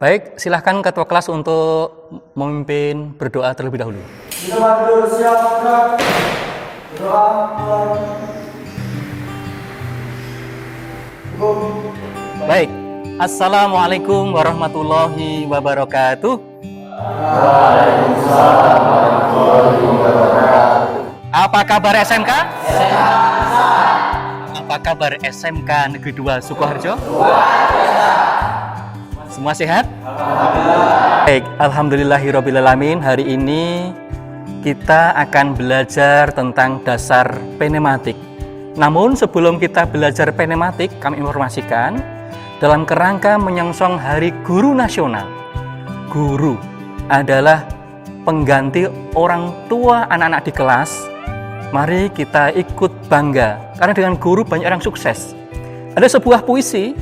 Baik, silahkan ketua kelas untuk memimpin berdoa terlebih dahulu. Kita berdua siap, doa. Baik, Assalamualaikum warahmatullahi wabarakatuh. Waalaikumsalam warahmatullahi wabarakatuh. Apa kabar SMK? Apa kabar SMK Negeri 2 Sukoharjo? Semua sehat? Alhamdulillah. Baik, alhamdulillahirobbilalamin. Hari ini kita akan belajar tentang dasar pneumatik. Namun sebelum kita belajar pneumatik, kami informasikan dalam kerangka menyongsong Hari Guru Nasional. Guru adalah pengganti orang tua anak-anak di kelas. Mari kita ikut bangga, karena dengan guru banyak orang sukses. Ada sebuah puisi,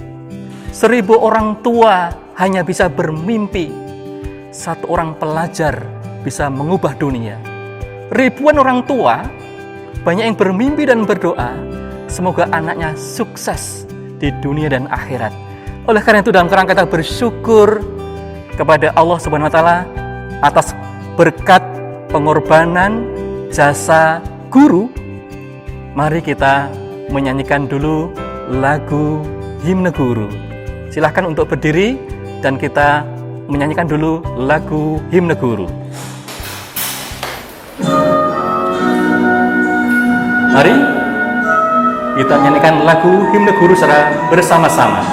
1000 orang tua hanya bisa bermimpi, 1 orang pelajar bisa mengubah dunia. Ribuan orang tua banyak yang bermimpi dan berdoa, semoga anaknya sukses di dunia dan akhirat. Oleh karena itu dalam kerangka kita bersyukur kepada Allah Subhanahu wa taala atas berkat pengorbanan jasa guru. Mari kita menyanyikan dulu lagu Himne Guru. Silahkan untuk berdiri dan kita menyanyikan dulu lagu Himne Guru. Mari kita nyanyikan lagu Himne Guru secara bersama-sama.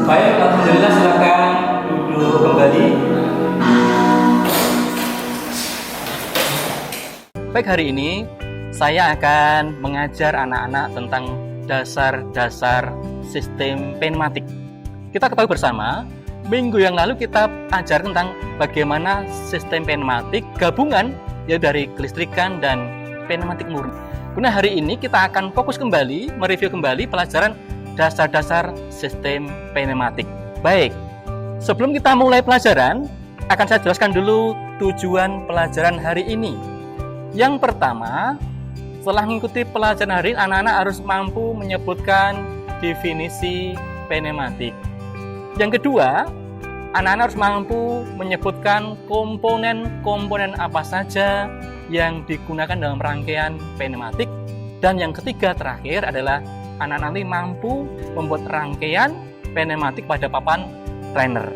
Baik, alhamdulillah, silakan duduk kembali. Baik, hari ini saya akan mengajar anak-anak tentang dasar-dasar sistem pneumatik. Kita ketahui bersama, minggu yang lalu kita ajar tentang bagaimana sistem pneumatik gabungan, yaitu dari kelistrikan dan pneumatik murni. Nah, hari ini kita akan fokus kembali, mereview kembali pelajaran dasar-dasar sistem pneumatik. Baik, sebelum kita mulai pelajaran, akan saya jelaskan dulu tujuan pelajaran hari ini. Yang pertama, setelah mengikuti pelajaran hari ini, anak-anak harus mampu menyebutkan definisi pneumatik. Yang kedua, anak-anak harus mampu menyebutkan komponen-komponen apa saja yang digunakan dalam rangkaian pneumatik. Dan yang ketiga terakhir adalah anak nanti mampu membuat rangkaian pneumatik pada papan trainer,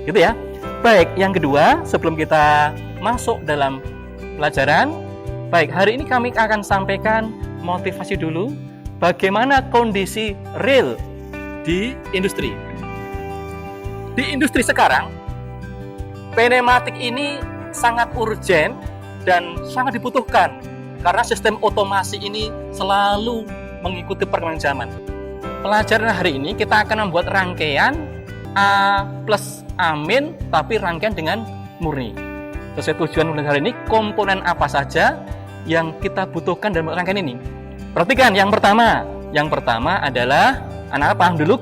gitu ya. Baik, yang kedua, sebelum kita masuk dalam pelajaran, baik, hari ini kami akan sampaikan motivasi dulu bagaimana kondisi real di industri. Di industri sekarang, pneumatik ini sangat urgen dan sangat dibutuhkan karena sistem otomasi ini selalu mengikuti perkembangan zaman. Pelajaran hari ini kita akan membuat rangkaian A plus amin, tapi rangkaian dengan murni. Sesuai tujuan hari ini, komponen apa saja yang kita butuhkan dalam rangkaian ini. Perhatikan, yang pertama adalah, anak paham dulu,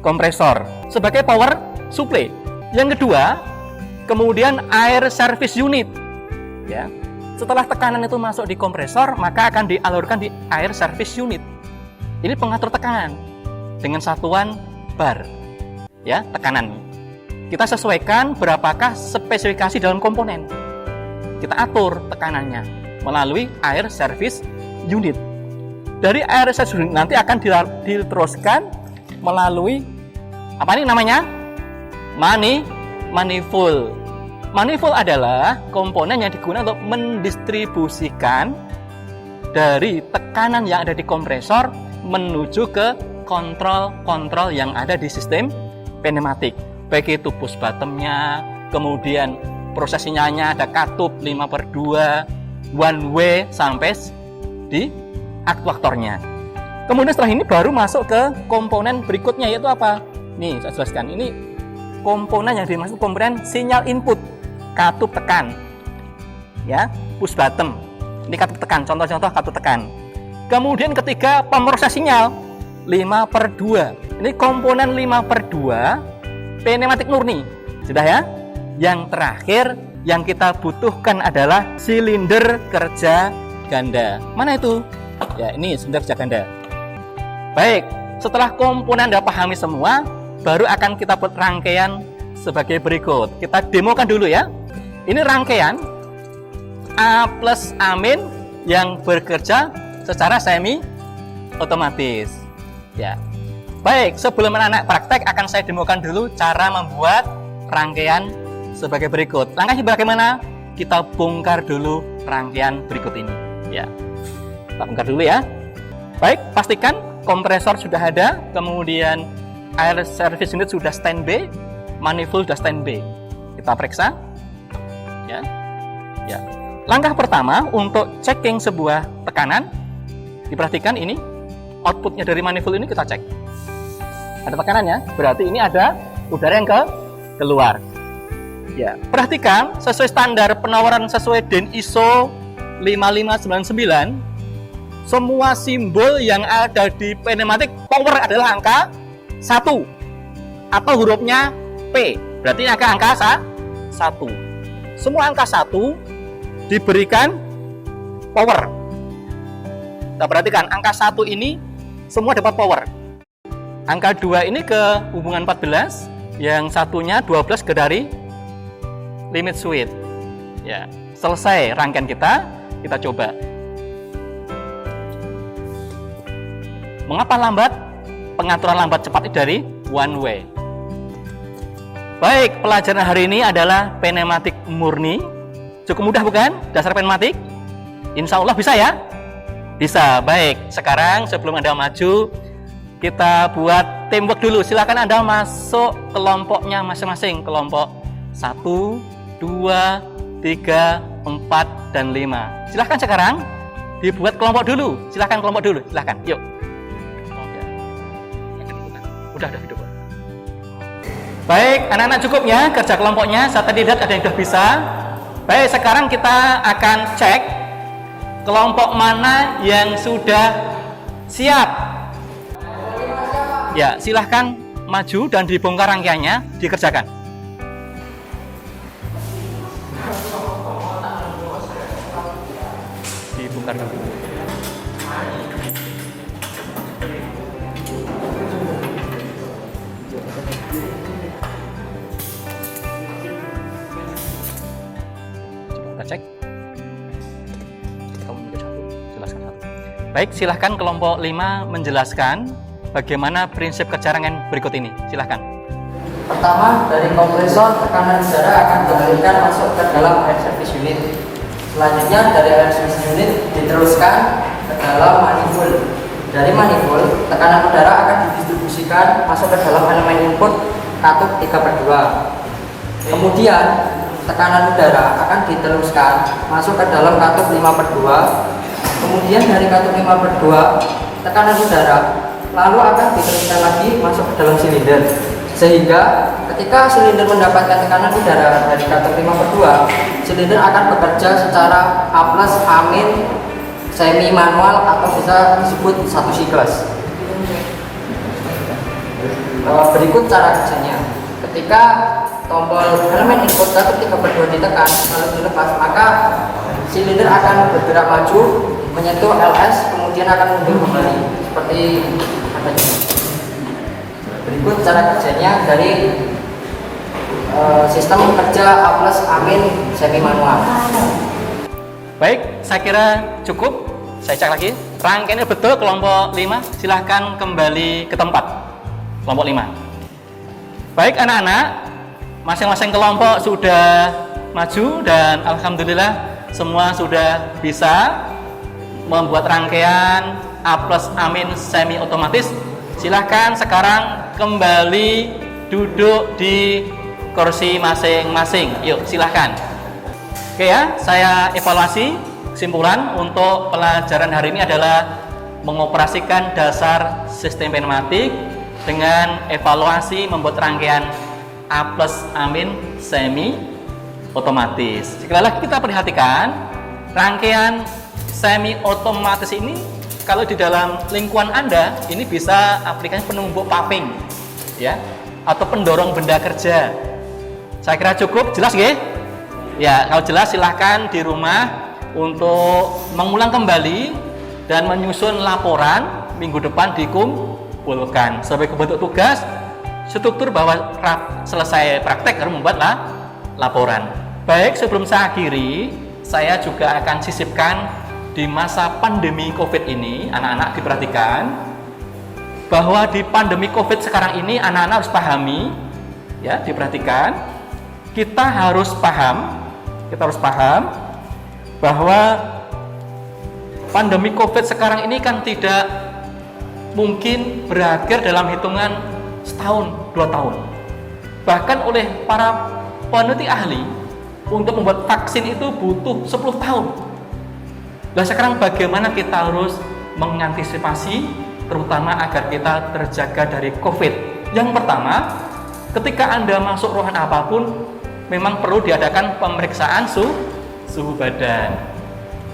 kompresor sebagai power supply. Yang kedua, kemudian air service unit. Ya, setelah tekanan itu masuk di kompresor, maka akan dialurkan di air service unit. Ini pengatur tekanan dengan satuan bar. Ya, tekanan. Kita sesuaikan berapakah spesifikasi dalam komponen. Kita atur tekanannya melalui air service unit. Dari air service unit nanti akan diteruskan melalui apa ini namanya? Manifold. Manifold adalah komponen yang digunakan untuk mendistribusikan dari tekanan yang ada di kompresor menuju ke kontrol yang ada di sistem pneumatik, baik itu push bottomnya, kemudian proses sinyalnya ada katup 5/2, one way sampai di aktuatornya. Kemudian setelah ini baru masuk ke komponen berikutnya, yaitu apa? Nih, saya jelaskan. Ini komponen yang dimaksud komponen sinyal input, katup tekan. Ya, push bottom. Ini katup tekan, contoh-contoh katup tekan. Kemudian ketiga, pemroses sinyal 5/2. Ini komponen 5/2 pneumatik murni. Sudah ya? Yang terakhir yang kita butuhkan adalah silinder kerja ganda. Mana itu? Ya, ini silinder kerja ganda. Baik, setelah komponen Anda pahami semua, baru akan kita buat rangkaian sebagai berikut. Kita demokan dulu ya. Ini rangkaian A plus amin yang bekerja secara semi otomatis. Ya. Baik, sebelum anak-anak praktek akan saya demokan dulu cara membuat rangkaian sebagai berikut. Langkahnya bagaimana? Kita bongkar dulu rangkaian berikut ini. Ya. Kita bongkar dulu ya. Baik, pastikan kompresor sudah ada, kemudian air service unit sudah standby, manifold sudah standby. Kita periksa. Ya. Ya. Langkah pertama untuk checking sebuah tekanan, diperhatikan ini outputnya dari manifold ini kita cek. Ada tekanannya, berarti ini ada udara yang keluar. Ya, perhatikan sesuai standar penawaran sesuai DIN ISO 5599, semua simbol yang ada di pneumatik power adalah angka 1 atau hurufnya P. Berarti angka 1. Semua angka 1 diberikan power. Kita perhatikan angka 1 ini semua dapat power. Angka 2 ini ke hubungan 14, yang satunya 12 ke dari limit switch. Ya, selesai rangkaian kita coba. Mengapa lambat? Pengaturan lambat cepat dari one way. Baik, pelajaran hari ini adalah pneumatik murni. Cukup mudah bukan? Dasar pneumatik? Insya Allah bisa ya? Bisa. Baik, sekarang sebelum Anda maju, kita buat teamwork dulu. Silakan Anda masuk kelompoknya masing-masing. Kelompok 1, 2, 3, 4, dan 5. Silakan sekarang dibuat kelompok dulu. Silakan kelompok dulu. Silakan. Yuk. Udah hidup. Baik, anak-anak cukup ya kerja kelompoknya. Saya tadi lihat ada yang sudah bisa. Baik, sekarang kita akan cek kelompok mana yang sudah siap. Ya, silahkan maju dan dibongkar rangkaiannya, dikerjakan. Dibongkar dulu. Kita cek. Jelaskan satu. Baik, silahkan kelompok 5 menjelaskan bagaimana prinsip kerja rangkaian berikut ini. Silahkan. Pertama, dari kompresor tekanan udara akan dialirkan masuk ke dalam air service unit. Selanjutnya dari air service unit diteruskan ke dalam manifold. Dari manifold, tekanan udara akan didistribusikan masuk ke dalam elemen input katup 3/2. Kemudian tekanan udara akan diteruskan masuk ke dalam katup 5/2. Kemudian dari katup 5/2 tekanan udara, lalu akan diteruskan lagi masuk ke dalam silinder. Sehingga ketika silinder mendapatkan tekanan udara dari kata 5/2, silinder akan bekerja secara A+, A-, semi manual atau bisa disebut satu siklus. Berikut cara kerjanya. Ketika tombol elemen input satu 3/2 ditekan lalu dilepas, maka silinder akan bergerak maju menyentuh LS, kemudian akan mundur kembali seperti adanya. Berikut cara kerjanya dari sistem kerja A+, A-, semi manual. Baik, saya kira cukup. Saya cek lagi. Rangkaiannya betul kelompok 5. Silahkan kembali ke tempat. Kelompok 5. Baik anak-anak, masing-masing kelompok sudah maju dan alhamdulillah semua sudah bisa membuat rangkaian A+, A- semi otomatis. Silahkan sekarang kembali duduk di kursi masing-masing. Yuk, silahkan. Oke ya, saya evaluasi. Kesimpulan untuk pelajaran hari ini adalah mengoperasikan dasar sistem pneumatik dengan evaluasi membuat rangkaian A+, A- semi otomatis. Sekali lagi kita perhatikan, rangkaian semi otomatis ini kalau di dalam lingkungan Anda ini bisa aplikasi penumbuk paping ya, atau pendorong benda kerja. Saya kira cukup, jelas nggih? Ya, kalau jelas silahkan di rumah untuk mengulang kembali dan menyusun laporan minggu depan dikumpulkan sebagai bentuk tugas struktur bahwa selesai praktek harus membuat laporan. Baik, sebelum saya akhiri, saya juga akan sisipkan di masa pandemi COVID ini, anak-anak diperhatikan bahwa di pandemi COVID sekarang ini anak-anak harus pahami, ya, diperhatikan. Kita harus paham bahwa pandemi COVID sekarang ini kan tidak mungkin berakhir dalam hitungan setahun, 2 tahun. Bahkan oleh para peneliti ahli untuk membuat vaksin itu butuh 10 tahun. Nah, sekarang bagaimana kita harus mengantisipasi terutama agar kita terjaga dari COVID? Yang pertama, ketika Anda masuk ruangan apapun memang perlu diadakan pemeriksaan suhu badan.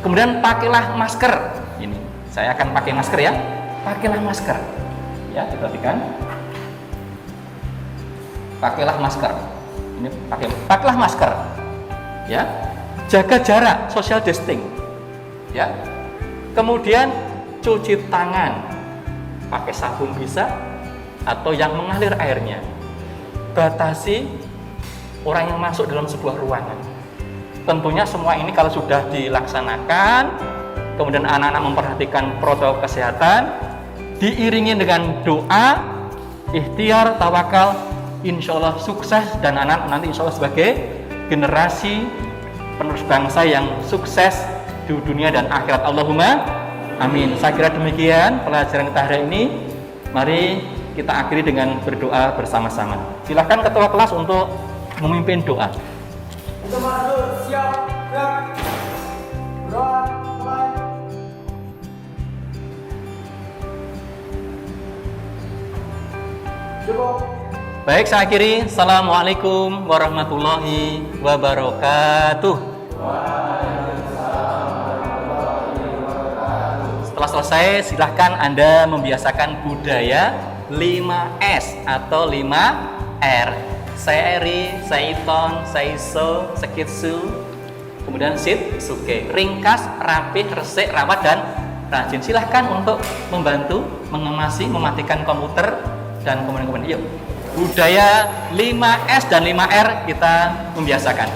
Kemudian pakailah masker. Ini, saya akan pakai masker ya. Pakailah masker. Ya, diperhatikan. Pakailah masker. Ini pakailah masker. Ya. Jaga jarak, social distancing. Ya. Kemudian cuci tangan. Pakai sabun bisa atau yang mengalir airnya. Batasi orang yang masuk dalam sebuah ruangan. Tentunya semua ini kalau sudah dilaksanakan, kemudian anak-anak memperhatikan protokol kesehatan, diiringi dengan doa, ikhtiar, tawakal, insya Allah sukses dan anak nanti insya Allah sebagai generasi penerus bangsa yang sukses di dunia dan akhirat. Allahumma amin. Saya kira demikian pelajaran kita hari ini. Mari kita akhiri dengan berdoa bersama-sama. Silakan ketua kelas untuk memimpin doa. Untuk maju, siap, gerak. Berdoa, mulai. Cukup. Baik, saya akhiri. Assalamualaikum warahmatullahi wabarakatuh. Setelah selesai, silahkan Anda membiasakan budaya 5S atau 5R. Saya Eri, saya Iton, saya Iso, Sekitsu, kemudian Sit, Suke. Ringkas, rapih, resik, rawat, dan rajin. Silahkan untuk membantu, mengemasi, mematikan komputer, dan kemudian yuk. Budaya 5S dan 5R kita membiasakan.